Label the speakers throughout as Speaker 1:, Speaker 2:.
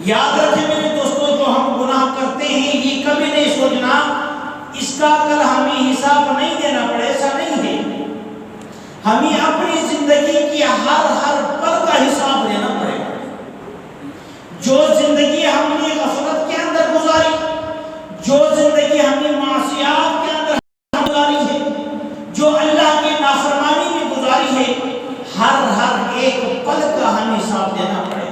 Speaker 1: یاد رکھیں میرے دوستوں، جو ہم گناہ کرتے ہیں یہ کبھی نہیں سوچنا اس کا کل ہمیں حساب نہیں دینا پڑے، ایسا نہیں ہے۔ ہمیں اپنی زندگی کی ہر پل کا حساب دینا پڑے گا۔ جو زندگی ہم نے غفلت کے اندر گزاری، جو زندگی ہم نے معصیات کے اندر گزاری ہے، جو اللہ کی نافرمانی میں گزاری ہے، ہر ایک پل کا ہمیں حساب دینا پڑے گا۔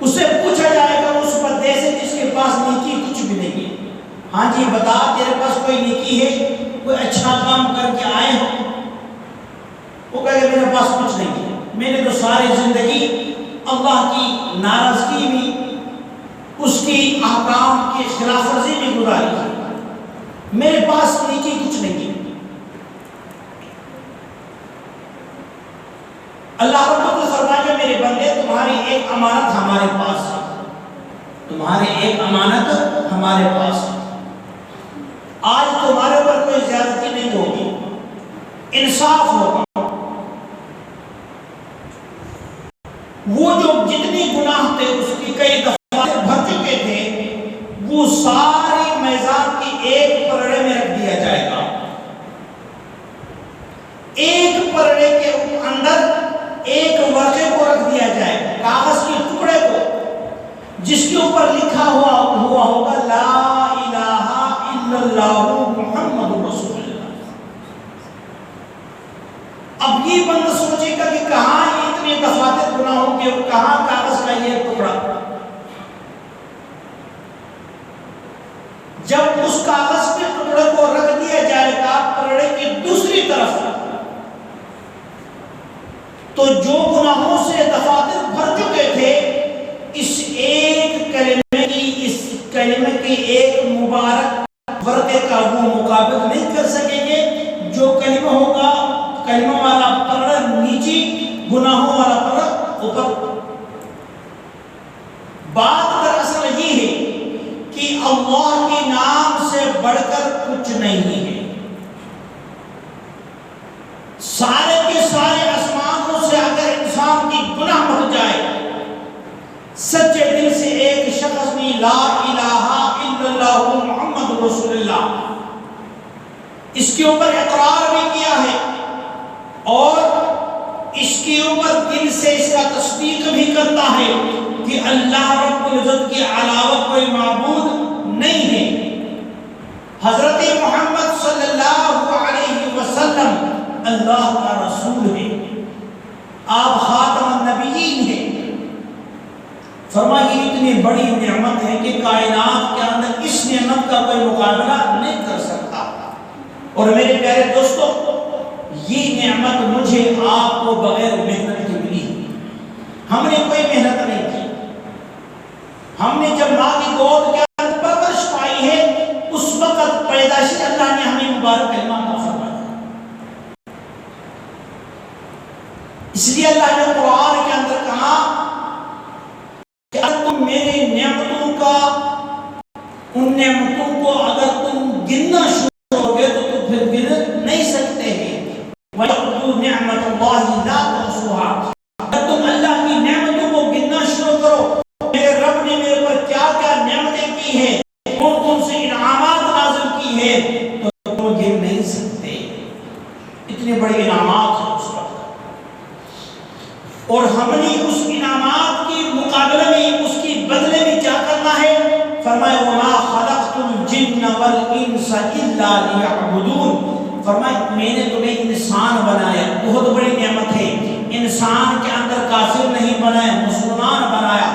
Speaker 1: اسے پوچھا جائے گا اس بندے سے جس کے پاس نیکی کچھ بھی نہیں ہے، ہاں جی بتا تیرے پاس کوئی نیکی ہے، کوئی اچھا کام کر کے آئے ہو؟ وہ کہے گا میرے پاس کچھ نہیں ہے، میں نے تو ساری زندگی اللہ کی ناراضگی میں، اس کی احکام کی خلاف ورزی میں گزاری ہے، میرے پاس نیکی کچھ نہیں ہے۔ اللہ رب العزت فرمائے میرے بندے تمہاری ایک امانت ہمارے پاس ہے، تمہاری ایک امانت ہمارے پاس ہے۔ آج تمہارے پر کوئی زیادتی نہیں ہوگی، انصاف ہوگا۔ وہ جو جتنی گناہ تھے اس کی کئی دفعہ بھر چکے تھے، وہ سارے میزان کی ایک پرڑے میں رکھ دیا جائے گا۔ ایک پرڑے کے اندر ایک ورقے کو رکھ دیا جائے گا، کاغذ کے ٹکڑے کو، جس کے اوپر لکھا ہوا ہوگا لا الہ الا اللہ محمد رسول اللہ۔ اب یہ بندہ سوچے گا کہ کہاں یہ اتنے دفاتر گناہوں کے، کہاں کاغذ کا یہ ٹکڑا؟ جب اس کاغذ کے ٹکڑے کو رکھ دیا جائے گا پرڑے کی دوسری طرف، تو جو گناہوں سے دفاتر بھر چکے تھے، اس ایک کلمے کی ایک مبارک ورقے کا وہ مقابل نہیں کر سکیں گے۔ جو کلمہ ہوگا، کلمہ والا پرڑا نیچے، گناہوں والا پرڑا اوپر۔ بات دراصل یہ ہے کہ اللہ کے نام سے بڑھ کر کچھ نہیں ہے۔ سارے کے سارے آسمانوں سے اگر انسان کی گناہ بڑھ جائے، سچے دل سے ایک شخص نے لا الہ الا اللہ محمد رسول اللہ اس کے اوپر اقرار بھی کیا ہے، اور اس کے اوپر دل سے اس کا تصدیق بھی کرتا ہے کہ اللہ رب العزت کے علاوہ کوئی معبود نہیں ہے، حضرت محمد صلی اللہ علیہ وسلم اللہ کا رسول ہے، آپ خاتم النبیین ہیں۔ فرمائے اتنی بڑی نعمت ہے کہ کائنات کے اندر اس نعمت کا کوئی مقابلہ نہیں کر سکتا۔ اور میرے پیارے دوستو، یہ نعمت مجھے آپ کو بغیر محنت کی ملی ہے، ہم نے کوئی محنت نہیں کی۔ ہم نے جب ماں کی گود کے اندر پرورش پائی ہے، اس وقت پیدائش اللہ نے ہمیں مبارک کلمہ عطا فرمایا۔ اس لیے اللہ نے قرآن کے اندر کہا کہ اگر تم میری نعمتوں کا، ان نعمتوں کو اگر تم گننا شروع ہو گے تو تم پھر گن نہیں سکتے ہیں۔ وَيَعُدُّ نِعْمَةَ اللَّهِ لَا تُحْصُوهَا، اگر تم اللہ کی نعمتوں کو گننا شروع کرو، میرے رب نے میرے پر کیا کیا نعمتیں کی ہیں، کون کون سے انعامات نازل کی ہیں، تو تم گن نہیں سکتے۔ اتنے بڑے انعامات ہیں اس وقت، اور ہم نے اس انعامات کے مقابلے میں، اس کی بدلے میں کیا کرنا ہے؟ فرمائے وَمَا خَلَقْتُ الْجِنَّ وَالْإِنسَ إِلَّا لِيَعْبُدُونَ، فرمائے میں نے تمہیں انسان بنایا، بہت بڑی نعمت ہے، انسان کے اندر کافر نہیں بنایا، مسلمان بنایا،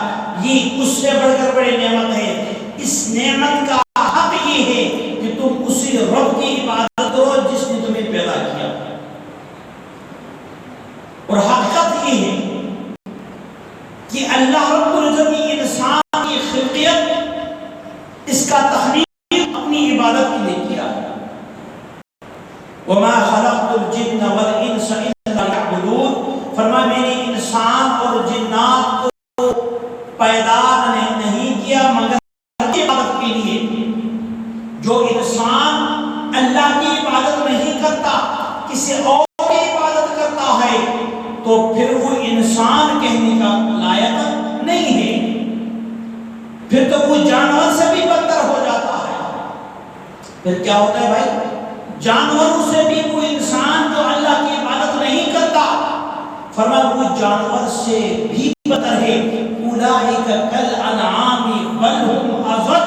Speaker 1: یہ اس سے بڑھ کر بڑی نعمت ہے۔ اس نعمت کا حق یہ ہے کہ تم اسی رب کی عبادت کرو جس نے تمہیں پیدا کیا، اور حقیقت یہ ہے کہ اللہ رب العزت نے انسان کی خلقیت، اس کا تخلیق اپنی عبادت کے لیے کیا۔ وَمَا خَلَقْتُ الْجِنَّ وَالْإِنسَ إِلَّا لِيَعْبُدُونَ، فرمایا میں نے انسان اور جنات کو پیدا نہیں کیا مگر عبادت کے لیے۔ جو انسان اللہ کی عبادت نہیں کرتا، کسی اور کی عبادت کرتا ہے، تو پھر وہ انسان کہنے کا لائق نہیں ہے، پھر تو وہ جانور سے بھی بدتر ہو جاتا ہے۔ پھر کیا ہوتا ہے بھائی؟ جانوروں سے بھی وہ انسان جو اللہ کی عبادت نہیں کرتا، فرمایا وہ جانور سے بھی بدتر ہے۔ اولئک کالانعام بل هم اضل،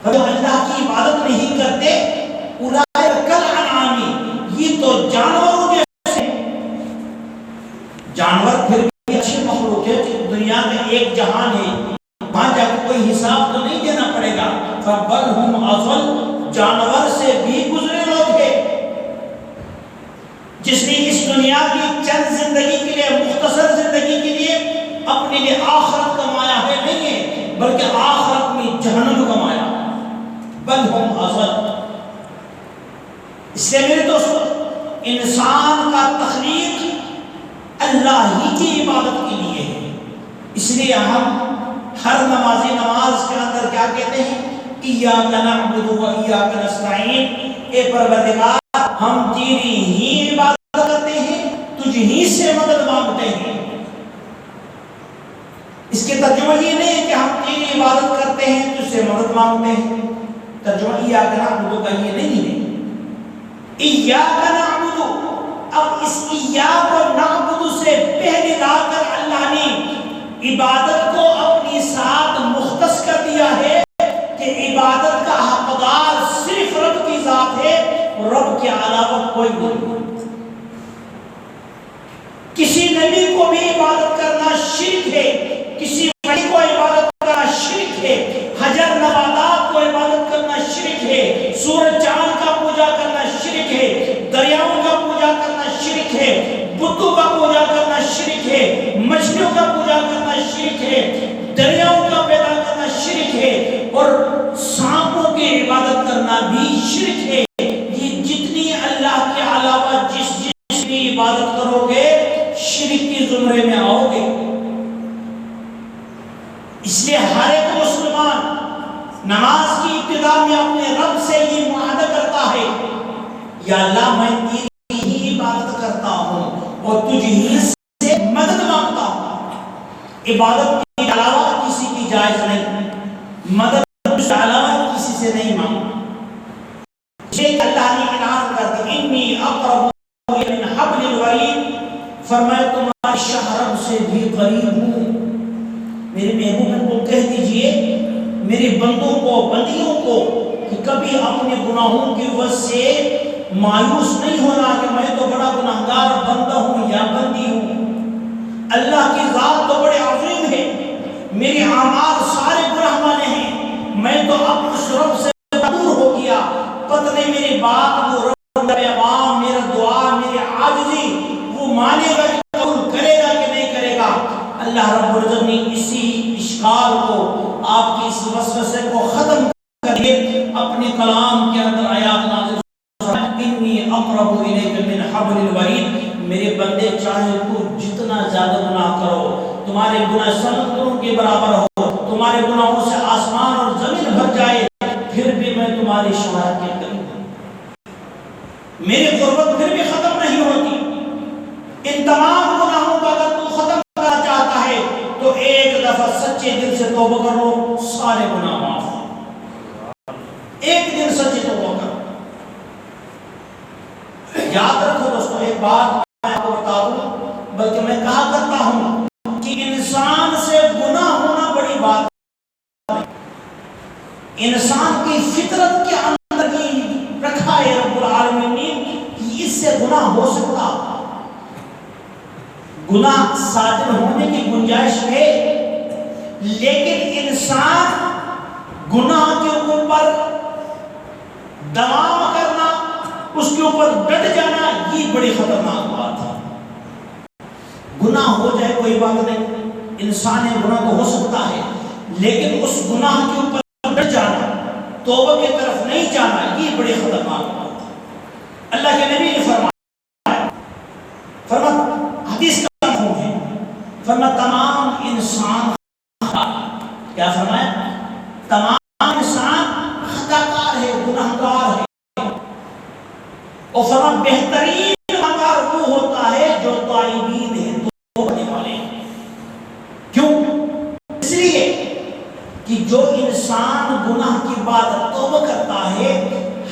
Speaker 1: جو اللہ کی عبادت نہیں کرتے اولئک کالانعام، یہ تو جانوروں جیسے۔ جانور پھر بھی اچھی مخلوق ہے کہ دنیا میں ایک جہان ہے، وہاں جا کے کوئی حساب تو نہیں دینا پڑے گا۔ بل هم اضل، جانور سے بھی گزرے لوگ ہیں۔ جس نے اس دنیا کی چند زندگی کے لیے، مختصر زندگی کے لیے اپنے لیے آخرت کمایا ہے نہیں ہے، بلکہ آخرت میں جہنم کمایا۔ بل ہم اضل، اس لیے میرے دوستو انسان کا تخلیق اللہ ہی کی عبادت کے لیے ہے۔ اس لیے ہم ہر نمازی نماز کے اندر کیا کہتے ہیں؟ ایاک نعبد و ایاک نستعین، اے پروردگار ہم تیری ہی عبادت کرتے ہیں، تجھ ہی سے مدد مانگتے ہیں۔ اس کے ترجمہ یہ نہیں ہے کہ ہم تیری عبادت کرتے ہیں تجھ سے مدد مانگتے ہیں، ترجمہ ایاک نعبد کا یہ نہیں ہے۔ ایاک نعبد، اب اس ایاک نعبد سے پہلے لا کر اللہ نے عبادت کو اپنی ساتھ مختص کر دیا ہے کہ عبادت کا حقدار صرف رب کی ذات ہے، رب کے علاوہ کوئی نہیں۔ کسی نبی کو بھی عبادت کرنا شرک ہے، کسی ولی کو عبادت کرنا شرک ہے، حجر نباتات کو عبادت کرنا شرک ہے، سورج چاند کا پوجا کرنا شرک ہے، دریاؤں کا پوجا کرنا شرک ہے، بتوں کا پوجا کرنا شرک ہے، مچھلیوں کا پوجا کرنا شرک ہے، دریاؤں کا پیدا کرنا شرک ہے، اور سانپوں کی عبادت کرنا بھی شرک ہے۔ یہ جتنی اللہ کے علاوہ جس کی عبادت کرو گے شرک کی زمرے میں آؤ گے۔ اس لیے ہر ایک مسلمان نماز کی ابتدا میں اپنے رب سے یہ معاہدہ کرتا ہے، یا اللہ میں تیری ہی عبادت کرتا ہوں اور تجھ ہی سے مدد مانگتا ہوں۔ عبادت کے علاوہ کسی کی جائز نہیں، مدد کے علاوہ کسی سے نہیں مانگتا۔ یہ اللہ نے اعلان کر دی، انی اقرب من حبل الورید، فرمایا تمہارے شاہ رب سے بھی قریب ہوں۔ میرے محبوب کو کہہ دیجئے میرے بندوں کو، بندیوں کو، کہ کبھی اپنے گناہوں کی وجہ سے مایوس نہیں ہونا کہ میں تو بڑا گناہگار بندہ ہوں یا بندی ہوں۔ اللہ کی ذات تو بڑے عظیم ہے، میرے اعمال سارے گناہ والے ہیں، میں تو اب اس رب سے دور ہو گیا، پتہ نہیں میری بات وہ رب پیغام، میرا دعا، میری عاجزی وہ مانے گا کہ قبول کرے گا کہ نہیں کرے گا۔ اللہ رب العزت نے اسی اشکال کو، آپ کی اس وسوسے کو ختم کر کے اپنے کلام کے اندر آیات نازل فرمائی، انی اقرب الیک من حبل الورید، میرے بندے چاہے تو جتنا زیادہ گناہ کرو، تمہارے گناہ سمندروں کے برابر ہو، تمہارے گناہوں سے آسمان اور زمین بھر جائے، پھر بھی میں تمہاری شفاعت کے قریب ہوں، میری قربت پھر بھی ختم نہیں ہوتی۔ ان تمام گناہوں کا اگر تو ختم کرنا چاہتا ہے تو ایک دفعہ سچے دل سے توبہ کر لو، سارے گناہ معاف۔ ایک دن سچے توبہ کرو۔ یاد رکھو دوستو، ایک بات میں آپ کو بتا دوں، بلکہ میں کہا کرتا ہوں کہ انسان سے گناہ ہونا بڑی بات ہے۔ انسان کی فطرت کے اندر ہی رکھا ہے رب العالمین نے کہ اس سے گناہ ہو سکتا، گناہ صادر ہونے کی گنجائش ہے، لیکن انسان گناہ کے اوپر دوام کرنا، اس کے اوپر ڈٹ جانا، یہ بڑی خطرناک بات ہے۔ گناہ ہو جائے کوئی بات نہیں، انسان گناہ تو ہو سکتا ہے، لیکن اس گناہ کے اوپر ڈٹ جانا، توبہ کی طرف نہیں جانا، یہ بڑی خطرناک بات ہے۔ اللہ کے نبی نے فرمایا حدیث کا مفہوم ہے، فرمایا تمام انسان کیا فرمایا؟ تمام انسان خطاکار ہے، گناہگار ہے، اور فرمایا بہترین گناہگار وہ ہوتا ہے گناہ کی بعد توبہ کرتا ہے،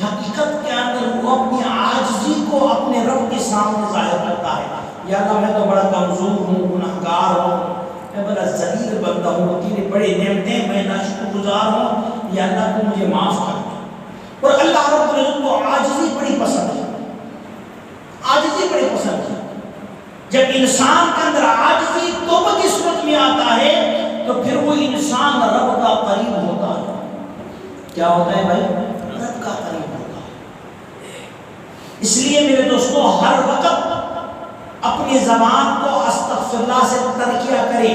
Speaker 1: حقیقت کے اندر وہ اپنی عاجزی کو اپنے رب کے سامنے ظاہر کرتا ہے. یا اللہ میں تو بڑا کمزور ہوں، گناہگار ہوں، میں بڑا ذلیل بندہ ہوں، تیرے بڑے نعمتیں میں ناشکر گزار ہوں، یا اللہ تو مجھے معاف کر دے. اور اللہ رب العزت کو عاجزی بڑی پسند ہے، عاجزی بڑی پسند ہے. جب انسان کے اندر عاجزی توبہ کی صورت میں آتا ہے تو پھر وہ انسان رب کا قریب ہوتا ہے. کیا ہوتا ہے بھائی؟ رب کا قریب ہوتا ہے. اس لیے میرے دوستو ہر وقت اپنی زبان کو استغفر اللہ سے ترکیہ کرے.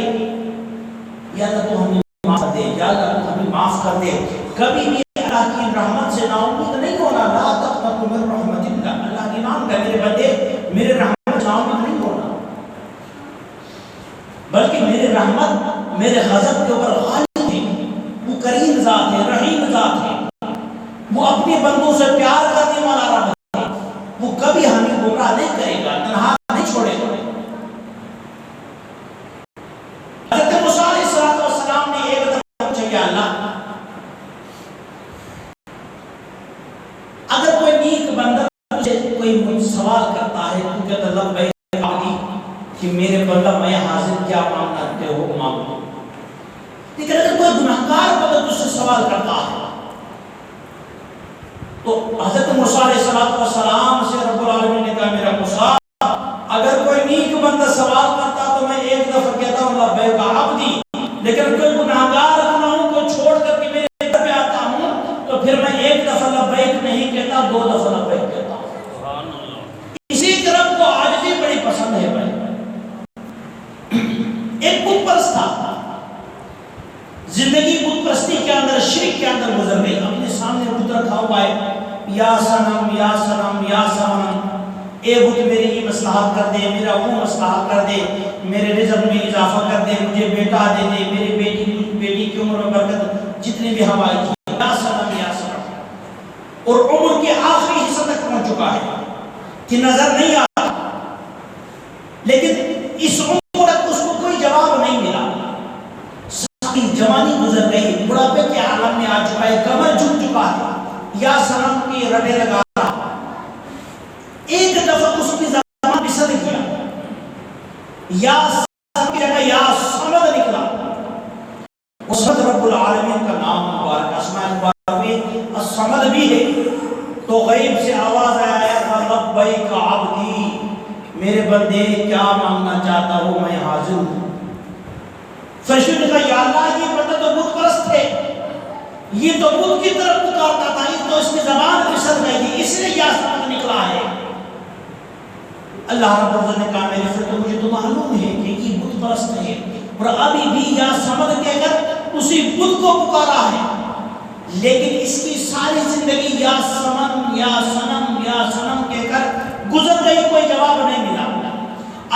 Speaker 1: یا اللہ تو ہمیں معاف کر دے، یا اللہ تو ہمیں معاف کر دے. کبھی بھی اللہ کی رحمت سے نا امید نہیں ہونا. لا تقنطوا من رحمت اللہ. اللہ کے نام کا میرے بندے میرے رحمت سے نا امید نہیں ہونا، بلکہ میرے رحمت میرے غضب کے اوپر غالب ہے. وہ کریم ذات ہے، رحیم ذات ہے، وہ اپنے بندوں سے پیار کرنے والا رب ہے. وہ کبھی ہمیں گمراہ نہیں کرے گا، تنہا نہیں چھوڑے گا. حضرت موسیٰ علیہ السلام نے ایک دفعہ پوچھا کہ اللہ اگر کوئی نیک بندہ مجھے کوئی سوال کرتا ہے تو کہتا ہے لبیک عبدی، کہ میرے بندہ میں حاضر، کیا مانگتے ہو مانگو. لیکن اگر کوئی گناہگار بندہ تجھ سے سوال کرتا ہے تو حضرت موسیٰ علیہ السلام سے رب العالمین نے کہا میرا موسیٰ اگر کوئی نیک بندہ سوال کرتا تو میں ایک دفعہ کہتا ہوں لبیک عبدی، لیکن کوئی گناہگار گناہوں کو چھوڑ کر کے میرے در پہ آتا ہوں تو پھر میں ایک دفعہ لبیک نہیں کہتا، دو دفعہ لبیک کہتا ہوں. اسی طرح کو عاجزی بڑی پسند ہے بھائی. ایک بت پرست تھا، زندگی بت پرستی کے اندر، شرک کے اندر گزر گئی. اپنے سامنے بت رکھا ہوا ہے، یا صنم یا صنم یا صنم، اے بت میری یہ مصلحت کر دے، میرا وہ مصلحت کر دے، میرے رزق میں اضافہ کر دے، مجھے بیٹا دے دے، میری بیٹی کی عمر میں برکت، جتنے بھی ہماری تھی یا صنم یا صنم. اور عمر کے آخری حصہ تک پہنچ چکا ہے کہ نظر نہیں آتا، لیکن اس عمر تک اس کو کوئی جواب نہیں ملا. ساری جوانی گزر گئی، بڑھاپے کے عالم میں آ چکا ہے، کمر جھک چکا ہے، یا صنم کی رٹے لگا رہا. ایک دفعہ اس کی زبان پھسل گیا، یا صنم کی جگہ یا صمد نکلا. صمد رب العالمین کا نام مبارک، اسماء مبارک میں الصمد بھی ہے. تو غیب سے آواز آیا لبیک عبدی، میرے بندے کیا مانگنا چاہتا ہو، میں حاضر ہوں. فرشتوں نے کہا یا اللہ یہ بندہ تو بت پرست ہے، یہ تو بت کی طرف پکارتا تھا، یہ تو اس کی زبان پھسل گئی، اس لیے یا صمد نکلا ہے. اللہ رب العزت نے کہا میرے فرشتوں مجھے تو معلوم ہے کہ یہ بت پرست ہے، اور ابھی بھی یا صمد کہہ کر اسی بت کو پکارا ہے، لیکن اس کی ساری زندگی یا صمد یا صنم یا صنم کہہ کر گزر گئی، کوئی جواب نہیں ملا.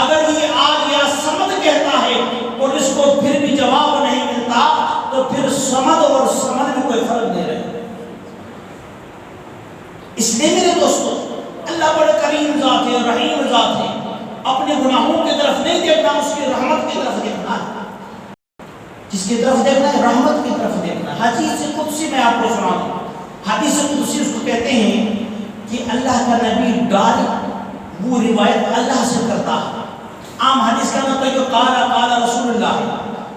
Speaker 1: اگر یہ آج یا صمد کہتا ہے اور اس کو پھر بھی جواب نہیں ملتا تو پھر صمد اور صمد میں کوئی فرق نہیں رہے. اس لیے میرے دوستو اللہ بڑے کریم ذات ہے، رحیم ذات ہے. اپنے گناہوں کی طرف نہیں دیکھنا، اس کی رحمت کی طرف دیکھنا ہے. جس کی طرف دیکھنا ہے رحمت کی طرف دیکھنا ہے. حدیث قدسی میں آپ کو سنا دوں. حدیث قدسی اس کو کہتے ہیں کہ اللہ کا نبی ڈائریکٹ وہ روایت اللہ سے کرتا ہے. عام حدیث کا مطلب جو قال رسول اللہ ہے،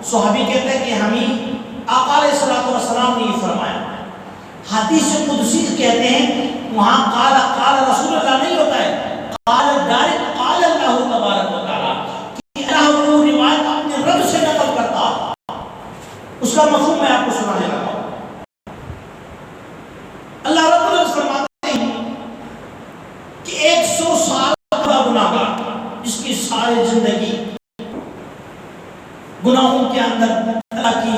Speaker 1: صحابی کہتے ہیں کہ ہمیں آقا علیہ السلام نے یہ فرمایا. حدیث قدسی کہتے ہیں وہاں قال رسول اللہ نہیں ہوتا ہے، قال ڈائریکٹ قال اللہ تبارک و تعالی، کہ اللہ وہ روایت اپنے رب سے نقل کرتا ہے. اس کا مفہوم میں آپ کو سنانے لگا. اللہ رب العزت فرماتے ہیں کہ 100 سال کا گناہگار جس کی ساری زندگی گناہوں کے اندر، اللہ کی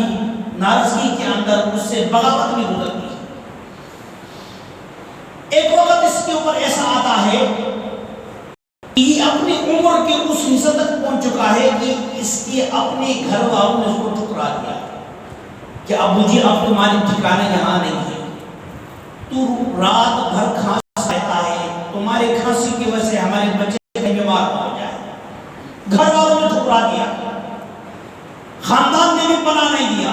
Speaker 1: ناراضگی کے اندر، اس سے بغاوت میں گزرتی ہے، ایک وقت اس کے اوپر ایسا آتا ہے کہ یہ اپنی عمر کے اس حصے تک پہنچ چکا ہے کہ اس کے اپنے گھر والوں نے اس کو ٹھکرا دیا کہ ابو جی اب تمہاری ٹھکانے یہاں نہیں ہے، تو رات بھر کھانس رہتا ہے، تمہارے کھانسی کی وجہ سے ہمارے بچے بیمار ہو جائے. گھر والوں نے ٹھکرا دیا، خاندان نے بھی پناہ نہیں دیا.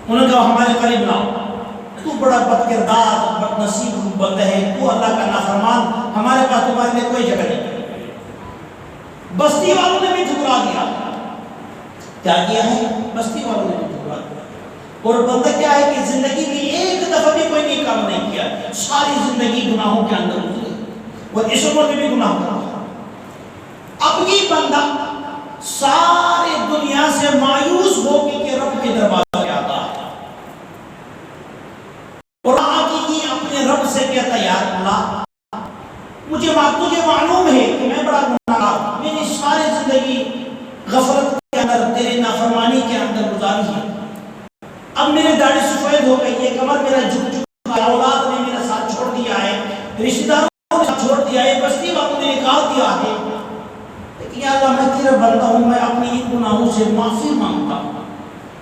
Speaker 1: انہوں نے کہا ہمارے قریب لاؤ. تو بڑا بد کردار بد نصیب بندہ ہے، تو اللہ کا نافرمان، ہمارے پاس تمہارے لیے کوئی جگہ نہیں۔ بستی والوں نے بھی ٹھکرا دیا، کیا کیا ہے؟ بستی والوں نے بھی ٹھکرا دیا۔ اور بندہ کیا ہے کہ زندگی میں ایک دفعہ بھی کوئی نیک کام نہیں کیا، ساری زندگی گناہوں کے اندر گزری، اور اس عمر میں بھی گناہ کرا۔ اب یہ بندہ سارے دنیا سے مایوس ہو کہ رب کے دربار میں آتا ہے، اور آگے یہ اپنے رب سے کہتا ہے، یا اللہ مجھے معلوم ہے کہ میں بڑا گناہگار، میں نے ساری زندگی غفلت کے اندر تیرے نافرمانی کے اندر گزاری ہے، اب میرے داڑھی سفید ہو گئی ہے، کمر میرا جھک چکا ہے، اولاد نے میرا ساتھ چھوڑ دیا ہے، رشتہ داروں نے ساتھ چھوڑ دیا ہے، بستی والوں نے نکال دیا ہے، لیکن یا اللہ میں تیرا بندہ ہوں، میں اپنی ان گناہوں سے معافی مانگتا ہوں۔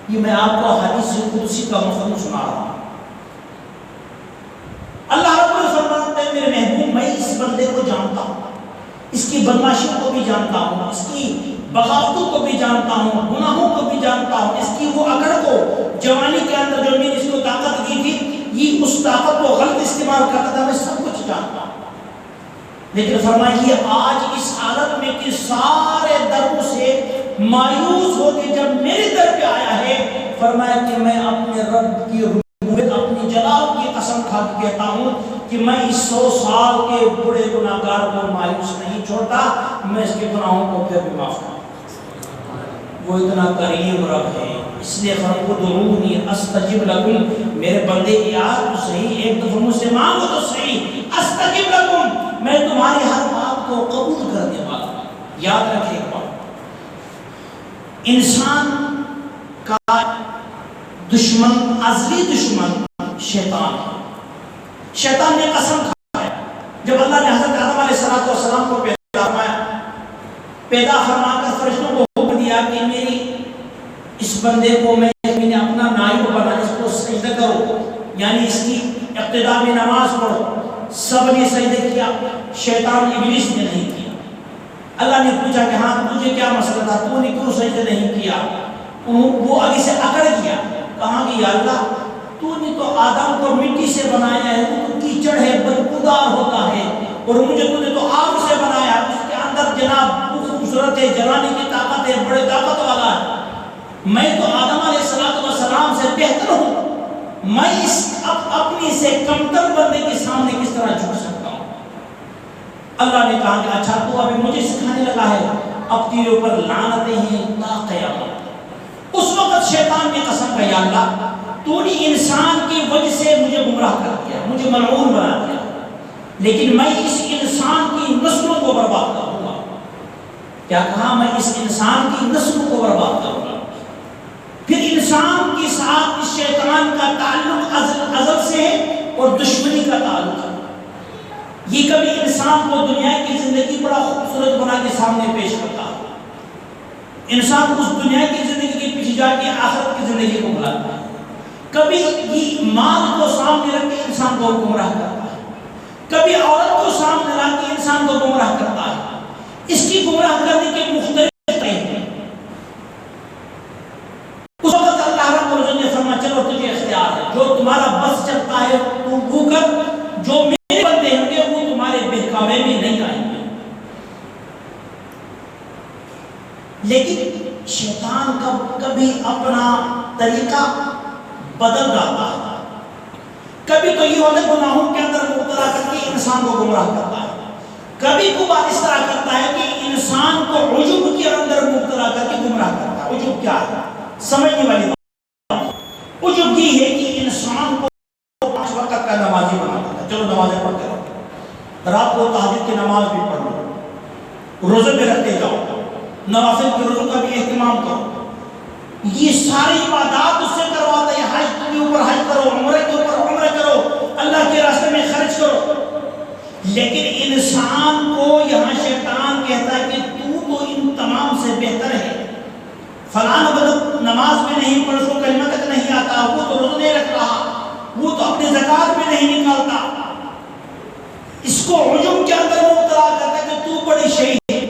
Speaker 1: یہ میں آپ کو حدیث قدسی کا مفہوم سنا رہا ہوں۔ اللہ رب فرماتے ہیں، میرے محبوب میں اس بندے کو جانتا ہوں، اس کی بدماشیوں کو بھی جانتا ہوں، اس کی بغاوتوں کو بھی جانتا ہوں، گناہوں کو بھی جانتا ہوں، اس کی وہ اکڑ کو، جوانی کے اندر جو میں نے اس کو طاقت دی تھی، یہ اس طاقت کو غلط استعمال کرتا تھا، میں سب کچھ جانتا ہوں۔ لیکن فرمائیے آج اس حالت میں کہ سارے دروں سے مایوس ہو کے جب میرے در پہ آیا ہے، فرمایا کہ میں اپنے رب کی ربوبیت، اپنی جلال کی قسم کھا کے کہتا ہوں کہ میں اس 100 سال کے بڑے گناہگار کو مایوس نہیں چھوڑتا، میں اس کے گناہوں کو پھر بھی معاف کرتا ہوں۔ وہ اتنا کریم رب ہے، اس لیے فَادْعُونِی أَسْتَجِبْ لَكُمْ، میرے بندے یاد تو صحیح، ایک دفعہ مجھ سے مانگو تو صحیح، أَسْتَجِبْ لَكُمْ، میں تمہاری ہر بات کو قبول کرنے والا ہوں۔ یاد رکھے ایک بات، انسان کا دشمن، ازلی دشمن شیطان ہے۔ شیطان نے قسم کھایا ہے، جب اللہ نے حضرت آدم علیہ السلام کو پیدا فرما کر فرشتوں کو حکم دیا کہ میری اس بندے کو میں نے اپنا نائب بنا، اس کو سجدہ کرو، یعنی اس کی ابتدا میں نماز پڑھو، سب نے سجدہ کیا، شیطان ابلیس نے نہیں کیا۔ اللہ نے پوچھا کہ ہاں تجھے کیا مسئلہ تھا، تو نے کیوں سجدہ نہیں کیا؟ وہ آگے سے اکڑ گیا، کہا کہ یا اللہ تو نے تو آدم کو مٹی سے بنایا ہے، وہ تو کیچڑ ہے، بدبودار ہوتا ہے، اور مجھے تو نے تو آگ سے بنایا، اس کے اندر جناب خوبصورت ہے، جلانے کی طاقت ہے، بڑے طاقت والا ہے، میں تو آدم علیہ السلام سے بہتر ہوں، میں اس اپنی سے کمتر بندے کے سامنے کس طرح جھک سکتا ہوں؟ اللہ نے کہا کہ اچھا تو ابھی مجھے سکھانے لگا ہے، اب تیرے اوپر لعنتیں ہیں تا قیامت۔ اس وقت شیطان نے قسم کہا، یا اللہ تو نے انسان کی وجہ سے مجھے گمراہ کر دیا، مجھے ملعون بنا دیا، لیکن میں اس انسان کی نسلوں کو برباد کروں گا۔ کیا کہا؟ میں اس انسان کی نسلوں کو برباد کروں گا۔ پھر انسان کے ساتھ اس شیطان کا تعلق ازل سے ہے اور دشمنی کا تعلق ہے۔ یہ کبھی انسان کو دنیا کی زندگی بڑا خوبصورت بنا کے سامنے پیش کرتا ہے، انسان اس دنیا کی زندگی کے پیچھے جا کے آخرت کی زندگی کو بلاتا ہے۔ کبھی یہ مال کو سامنے رکھ کے انسان کو گمراہ کرتا ہے، کبھی عورت کو سامنے رکھ کے انسان کو گمراہ کرتا ہے۔ اس کی گمراہ کرنے کے مختلف طریقے ہیں۔ اس وقت اللہ رب العزت نے فرمایا چلو تجھے اختیار ہے، جو تمہارا بس چلتا ہے تو وہ کر، جو میرے بندے ہوں گے وہ تمہارے بہکاوے میں نہیں آئیں گے۔ لیکن شیطان کبھی اپنا طریقہ بدل جاتا ہے، کبھی تو یہ ہوتا ہے گناہوں کے اندر مبتلا کر کے انسان کو گمراہ کرتا ہے، کبھی کو بات اس طرح کرتا ہے کہ انسان کو عجب کے اندر مبتلا کر کے گمراہ کرتا ہے۔ عجب کیا ہے؟ سمجھنے والی بات عجب یہ ہے کہ انسان کو 5 وقت کا نمازی بنا دیتا ہے، چلو نمازیں پڑھتے رہو، رات کو تہجد کی نماز بھی پڑھ لو، روزے بھی رکھتے جاؤ، نوافل کے روزوں کا بھی اہتمام کرو، یہ ساری عبادات اس سے کرواتا ہے، حج کے اوپر حج کرو، عمرے کے اوپر عمرے کرو، اللہ کے راستے میں خرچ کرو۔ لیکن انسان کو یہاں شیطان کہتا ہے کہ تو ان تمام سے بہتر ہے، فلاں بدل نماز میں نہیں پڑھ، اس کو کلمہ تک نہیں آتا، وہ تو روزہ نہیں رکھ رہا، وہ تو اپنے زکوٰۃ میں نہیں نکالتا، اس کو عجب کے اندر مبتلا کرتا ہے کہ تو بڑی شہید ہے،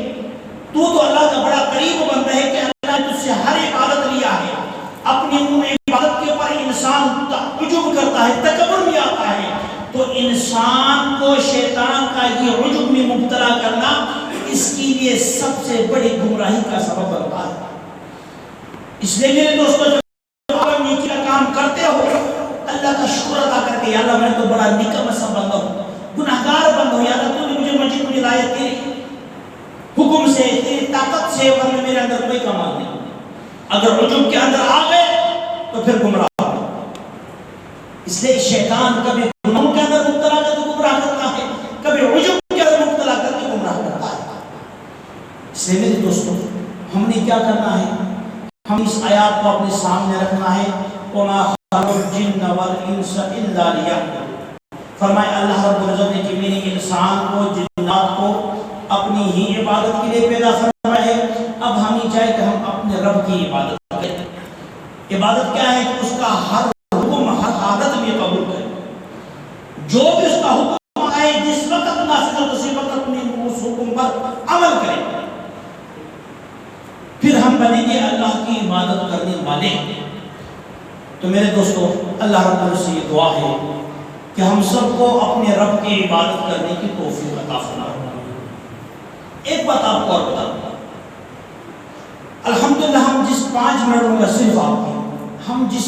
Speaker 1: تو اللہ کا بڑا قریب بندہ ہے کہ اللہ نے تجھ سے ہر عبادت لیا ہے۔ اپنی عبادت کے اوپر انسان تعجب کرتا آتا ہے، تکبر بھی آتا ہے، تو انسان کو شیطان کا یہ عجب میں مبتلا کرنا اس کے لیے سب سے بڑی گمراہی کا سبب بنتا ہے۔ اس لیے میرے دوستو جب آپ نیکی کا کام کرتے ہو اللہ کا شکر ادا کر کے، یا اللہ میں تو بڑا نکم سا بندہ ہوں، گناہگار بندہ ہوں، یا اللہ تو نے مجھے مسجد میں لایا تیرے حکم سے، تیری طاقت سے، ورنہ میرے اندر کوئی کمال نہیں۔ اگر عجب کے اندر آ گئے تو پھر گمراہ ہو۔ اس لیے شیطان کبھی گناہوں کے اندر مبتلا کر کے گمراہ کرتا ہے، کبھی عجب کے اندر مبتلا کر کے گمراہ کرتا ہے۔ اس لیے میرے دوستوں ہم نے کیا کرنا ہے؟ ہم اس آیات کو اپنے سامنے رکھنا ہے۔ وَمَا خَلَقْتُ الْجِنَّ وَالْإِنسَ إِلَّا لِيَعْبُدُونِ، فرمایا اللہ رب العزت نے کہ میں نے انسان کو، جنات کو اپنی ہی عبادت کے لیے پیدا فرمایا ہے۔ اب ہمیں چاہیے کہ ہم اپنے رب کی عبادت کریں۔ عبادت کیا ہے؟ کہ اس کا ہر حکم ہر حالت میں قبول کریں، جو بھی اس کا حکم آئے جس وقت نافذ ہو اسی وقت میں اس حکم پر عمل کریں، پھر ہم بنیں گے اللہ کی عبادت کرنے والے۔ تو میرے دوستو اللہ رب العزت سے یہ دعا ہے کہ ہم سب کو اپنے رب کی عبادت کرنے کی توفیق عطا فرمائے۔ ایک بات آپ کو اور بتا دوں، الحمدللہ ہم جس 5 منٹ میں صرف آپ ہیں، ہم جس